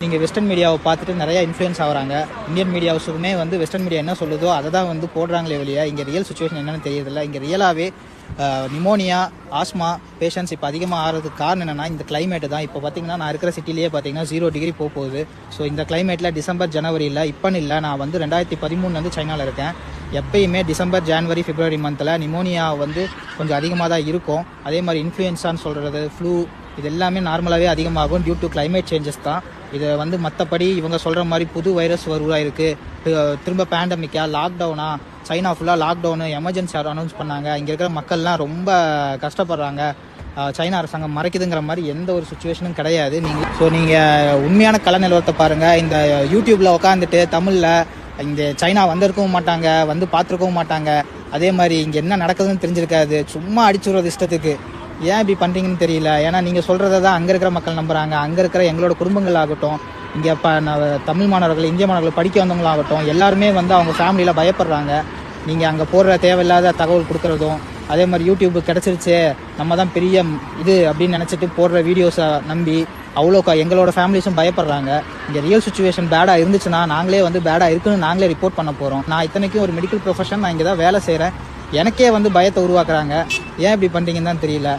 நீங்கள் வெஸ்டர்ன் மீடியாவை பார்த்துட்டு நிறையா இன்ஃப்ளூயன்ஸ் ஆகிறாங்க. இந்தியன் மீடியாவுமே வந்து வெஸ்டர்ன் மீடியா என்ன சொல்லுதோ அதை தான் வந்து போடுறாங்களே வெளியே இங்கே ரியல் சுச்சுவேஷன் என்னென்னு தெரியறதில்ல. இங்கே ரியலாகவே நிமோனியா, ஆஸ்மா பேஷண்ட்ஸ் இப்போ அதிகமாக ஆகிறதுக்கு காரணம் என்னென்னா இந்த கிளைமேட்டு தான். இப்போ பார்த்தீங்கன்னா நான் இருக்கிற சிட்டிலேயே பார்த்தீங்கன்னா 0 டிகிரி போகுது. ஸோ இந்த கிளைமேட்டில் டிசம்பர் ஜனவரியில் இப்போன்னு இல்லை, நான் வந்து 2013 சைனாவில் இருக்கேன். எப்பயுமே டிசம்பர் ஜனவரி பிப்ரவரி மந்தில் நிமோனியா வந்து கொஞ்சம் அதிகமாக தான் இருக்கும். அதே மாதிரி இன்ஃப்ளூயன்ஸான்னு சொல்கிறது, ஃப்ளூ, இது எல்லாமே நார்மலாகவே அதிகமாகும் டியூ டு கிளைமேட் சேஞ்சஸ் தான். இதை வந்து மற்றபடி இவங்க சொல்கிற மாதிரி புது வைரஸ் உருவாயிருக்கு, திரும்ப பேண்டமிக்கா, லாக்டவுனா, சைனா ஃபுல்லாக லாக்டவுனு, எமர்ஜென்சி அனௌன்ஸ் பண்ணாங்க, இங்கே இருக்கிற மக்கள்லாம் ரொம்ப கஷ்டப்படுறாங்க, சைனா அரசாங்கம் மறைக்குதுங்கிற மாதிரி எந்த ஒரு சுச்சுவேஷனும் கிடையாது. நீங்கள் உண்மையான கல நிலவரத்தை பாருங்கள். இந்த யூடியூப்பில் உட்காந்துட்டு தமிழில் இங்கே சைனா வந்திருக்கவும் மாட்டாங்க, வந்து பார்த்துருக்கவும் மாட்டாங்க, அதே மாதிரி இங்கே என்ன நடக்குதுன்னு தெரிஞ்சிருக்காது, சும்மா அடிச்சுடுறது இஷ்டத்துக்கு. ஏன் இப்படி பண்ணுறீங்கன்னு தெரியல. ஏன்னா நீங்கள் சொல்கிறத தான் அங்கே இருக்கிற மக்கள் நம்புகிறாங்க. அங்கே இருக்கிற எங்களோட குடும்பங்கள் ஆகட்டும், இங்கே தமிழ் மாணவர்கள், இந்திய மாணவர்கள் படிக்க வந்தவங்களாகட்டும், எல்லாருமே வந்து அவங்க ஃபேமிலியில் பயப்படுறாங்க. நீங்கள் அங்கே போடுற தேவையில்லாத தகவல் கொடுக்குறதும், அதே மாதிரி யூடியூப் கிடச்சிருச்சு நம்ம தான் பெரிய இது அப்படின்னு நினச்சிட்டு போடுற வீடியோஸை நம்பி அவ்வளோ எங்களோட ஃபேமிலிஸும் பயப்படுறாங்க. இங்கே ரியல் சுச்சுவேஷன் பேடாக இருந்துச்சுன்னா நாங்களே வந்து பேடாக இருக்குன்னு நாங்களே ரிப்போர்ட் பண்ண போகிறோம். நான் இத்தனைக்கும் ஒரு மெடிக்கல் ப்ரொஃபஷன், நான் இங்கே தான் வேலை செய்கிறேன். எனக்கே வந்து பயத்தை உருவாக்குறாங்க. ஏன் இப்படி பண்ணுறீங்கன்னு தான் தெரியல.